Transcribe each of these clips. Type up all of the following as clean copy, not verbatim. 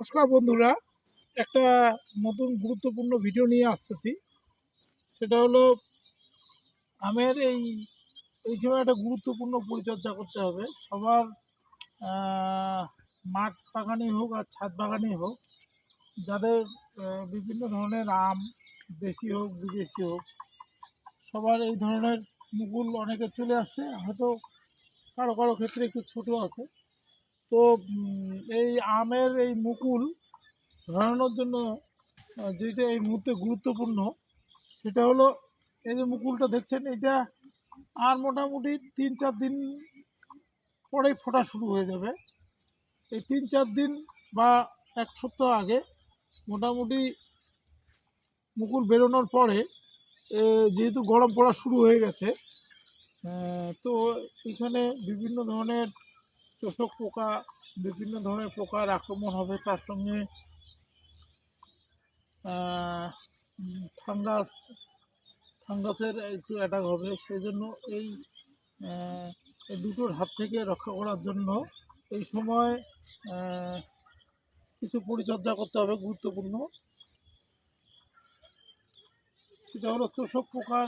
নমস্কার বন্ধুরা, একটা নতুন গুরুত্বপূর্ণ ভিডিও নিয়ে আসতেছি। সেটা হলো আমের এই সময় একটা গুরুত্বপূর্ণ পরিচর্যা করতে হবে সবার। মাঠ বাগানই হোক আর ছাদ বাগানই হোক, যাদের বিভিন্ন ধরনের আম, দেশি হোক বিদেশি হোক, সবার এই ধরনের মুকুল অনেকের চলে আসছে, হয়তো কারো কারো ক্ষেত্রে একটু ছোট আছে। তো এই আমের এই মুকুল ধরানোর জন্য যেটা এই মুহূর্তে গুরুত্বপূর্ণ, সেটা হলো এই যে মুকুলটা দেখছেন, এটা আর মোটামুটি 3-4 দিন পরেই ফোটা শুরু হয়ে যাবে। এই 3-4 দিন বা 1 সপ্তাহ আগে মোটামুটি মুকুল বেরোনোর পরে যেহেতু গরম পড়া শুরু হয়ে গেছে, তো এখানে বিভিন্ন ধরনের চোষক পোকা, বিভিন্ন ধরনের পোকার আক্রমণ হবে। তার সঙ্গে ফাঙ্গাসের একটু অ্যাটাক হবে। সেজন্য এই দুটোর হাত থেকে রক্ষা করার জন্য এই সময় কিছু পরিচর্যা করতে হবে গুরুত্বপূর্ণ। সেটা হলো চোষক পোকার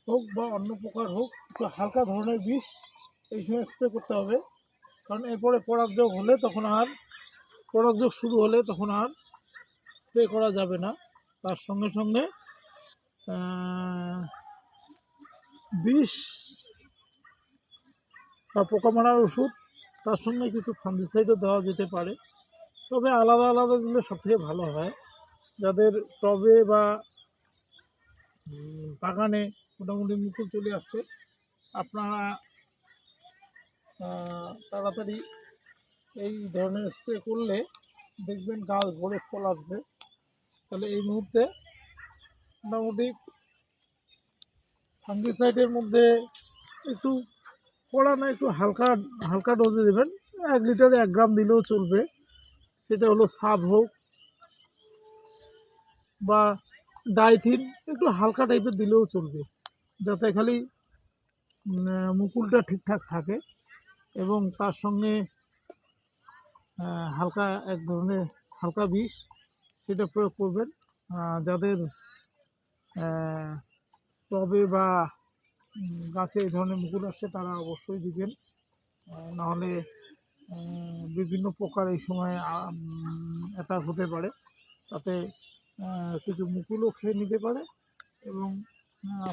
হোক বা অন্য পোকার হোক, একটু হালকা ধরনের বিষ এই সময় স্প্রে করতে হবে। কারণ এরপরে পরাগযোগ হলে পরাগযোগ শুরু হলে তখন আর স্প্রে করা যাবে না। তার সঙ্গে সঙ্গে বিষ বা পোকা মারার ওষুধ, তার সঙ্গে কিছু ফাঙ্গিসাইডও দেওয়া যেতে পারে। তবে আলাদা আলাদা দিলে সবথেকে ভালো হয়। যাদের টবে বা বাগানে মোটামুটি মুকুল চলে আসছে, আপনারা তাড়াতাড়ি এই ধরনের স্প্রে করলে দেখবেন গাছ ভরে ফল আসবে। তাহলে এই মুহূর্তে মোটামুটি ফাঙ্গিসাইডের মধ্যে একটু কড়া না, একটু হালকা হালকা ডোজে দেবেন। 1 লিটারে 1 গ্রাম দিলেও চলবে। সেটা হলো সাব হোক বা ডাইথিন, একটু হালকা টাইপের দিলেও চলবে, যাতে খালি মুকুলটা ঠিকঠাক থাকে। এবং তার সঙ্গে হালকা এক ধরনের হালকা বিষ, সেটা প্রয়োগ করবেন। যাদের টবে বা গাছে এই ধরনের মুকুল আসছে, তারা অবশ্যই দিবেন। নাহলে বিভিন্ন প্রকার এই সময় অ্যাটাক হতে পারে। তাতে কিছু মুকুলও খেয়ে নিতে পারে এবং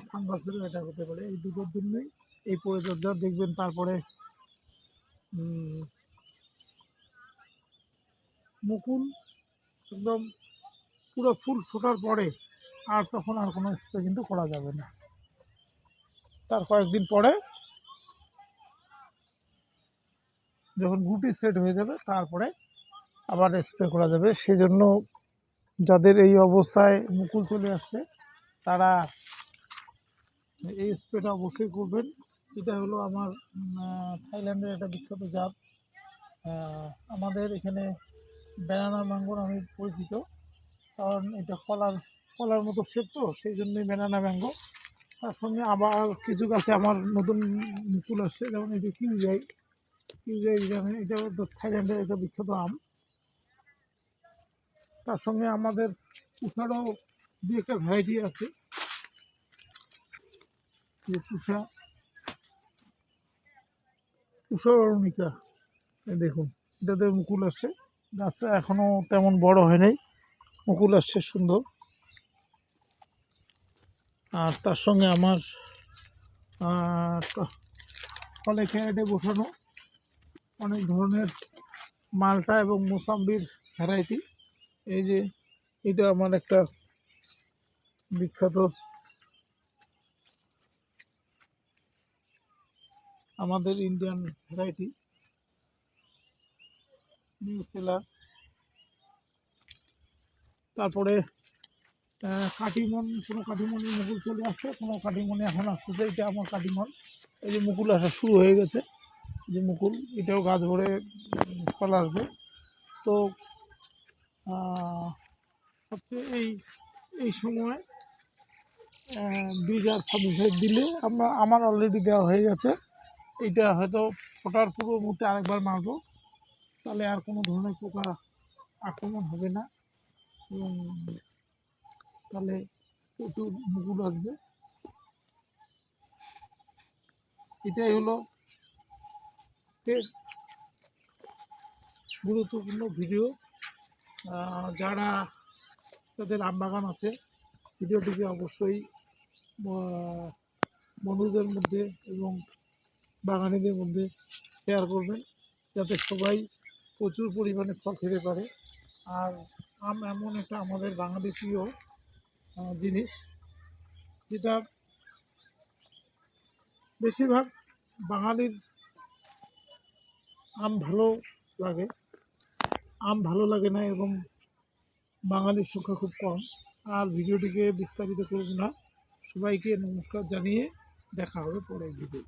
ফাঙ্গাসেরও অ্যাটাক হতে পারে। এই দুটোর জন্যই এই পরিচর্যা দেখবেন। তারপরে মুকুল একদম পুরো ফুল ফোটার পরে আর তখন আর কোনো স্প্রে কিন্তু করা যাবে না। তার কয়েকদিন পরে যখন গুটি সেট হয়ে যাবে, তারপরে আবার স্প্রে করা যাবে। সেজন্য যাদের এই অবস্থায় মুকুল চলে আসছে, তারা এই স্প্রেটা অবশ্যই করবেন। এটা হলো আমার থাইল্যান্ডের একটা বিখ্যাত জাত। আমাদের এখানে ব্যানানা ম্যাঙ্গো নামে পরিচিত, কারণ এটা কলার মতো শেপ, তো সেই জন্যই ব্যানানা ম্যাঙ্গো। তার সঙ্গে আবার কিছু গাছে আমার নতুন মুকুল আসছে, যেমন এই যে কিউজাই জানেন, এটা থাইল্যান্ডের একটা বিখ্যাত আম। তার সঙ্গে আমাদের পুষারও দু একটা ভ্যারাইটি আছে, যে পুষা অরুণিকা, দেখুন এটাতে মুকুল আসছে। গাছটা এখনও তেমন বড় হয় নাই, মুকুল আসছে সুন্দর। আর তার সঙ্গে আমার ফলে ক্যারেটে বসানো অনেক ধরনের মালটা এবং মোসাম্বির ভ্যারাইটি। এই যে এটা আমার একটা বিখ্যাত আমাদের ইন্ডিয়ান ভ্যারাইটি নিউ সেলার। তারপরে কাটিমন, কোনো কাটিমনের মুকুল চলে আসছে, কোনো কাটিমনে এখন আসতেছে। এটা আমার কাটিমন, এই যে মুকুল আসা শুরু হয়ে গেছে, যে মুকুল, এটাও গাছ ভরে ফল আসবে। তো সবচেয়ে এই সময় বীজ আর ফার্টিলাইজার দিলে আমার অলরেডি দেওয়া হয়ে গেছে। এইটা হয়তো ফোটার পূর্ব মুহূর্তে আরেকবার মারবো, তাহলে আর কোনো ধরনের পোকা আক্রমণ হবে না এবং তাহলে প্রচুর মুকুল আসবে। এটাই হলো এর গুরুত্বপূর্ণ ভিডিও। যারা তাদের আম বাগান আছে ভিডিওটিকে অবশ্যই বন্ধুদের মধ্যে এবং বাগানিদের মধ্যে শেয়ার করবেন, যাতে সবাই প্রচুর পরিমাণে ফল খেতে পারে। আর আম এমন একটা আমাদের বাঙালি প্রিয় জিনিস, যেটা বেশিরভাগ বাঙালির ভালো লাগে। আম ভালো লাগে না এবং বাঙালির সংখ্যা খুব কম। আর ভিডিওটিকে বিস্তারিত করব না, সবাইকে নমস্কার জানিয়ে দেখা হবে পরের ভিডিও।